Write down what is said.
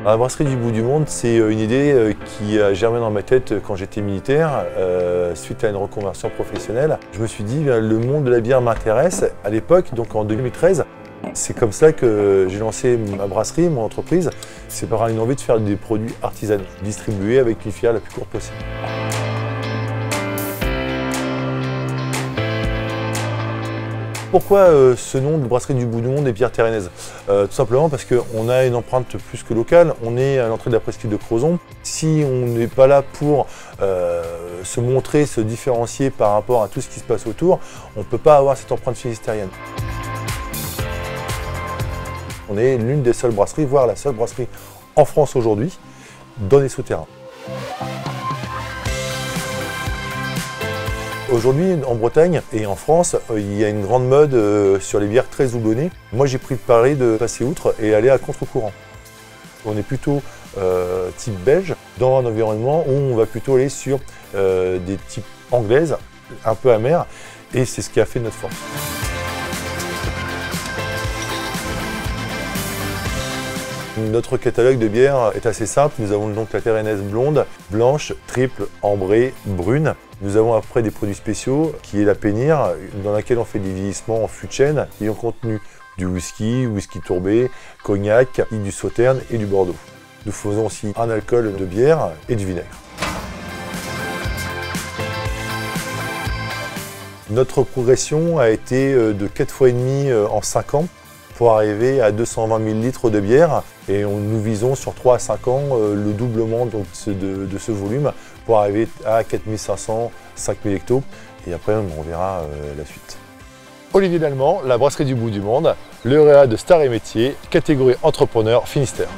La brasserie du bout du monde, c'est une idée qui a germé dans ma tête quand j'étais militaire, suite à une reconversion professionnelle. Je me suis dit, le monde de la bière m'intéresse. À l'époque, donc en 2013, c'est comme ça que j'ai lancé ma brasserie, mon entreprise. C'est par une envie de faire des produits artisanaux, distribués avec une filière la plus courte possible. Pourquoi ce nom de brasserie du bout du monde et bière terrennaise? Tout simplement parce qu'on a une empreinte plus que locale. On est à l'entrée de la presqu'île de Crozon. Si on n'est pas là pour se montrer, se différencier par rapport à tout ce qui se passe autour, on ne peut pas avoir cette empreinte finistérienne. On est l'une des seules brasseries, voire la seule brasserie en France aujourd'hui, dans les souterrains. Aujourd'hui, en Bretagne et en France, il y a une grande mode sur les bières très houblonnées. Moi, j'ai pris le pari de passer outre et aller à contre-courant. On est plutôt type belge, dans un environnement où on va plutôt aller sur des types anglaises, un peu amères, et c'est ce qui a fait notre force. Notre catalogue de bières est assez simple. Nous avons donc la terrennaise blonde, blanche, triple, ambrée, brune. Nous avons après des produits spéciaux qui est la pénire, dans laquelle on fait des vieillissements en fût de chêne ayant contenu du whisky, whisky tourbé, cognac, du sauterne et du bordeaux. Nous faisons aussi un alcool de bière et du vinaigre. Notre progression a été de 4 fois et demi en 5 ans. Pour arriver à 220 000 litres de bière et nous visons sur 3 à 5 ans le doublement donc, de ce volume pour arriver à 4 500, 5 000 hectos et après on verra la suite. Olivier Lallemand, la brasserie du bout du monde, lauréat de Star et Métier, catégorie entrepreneur Finistère.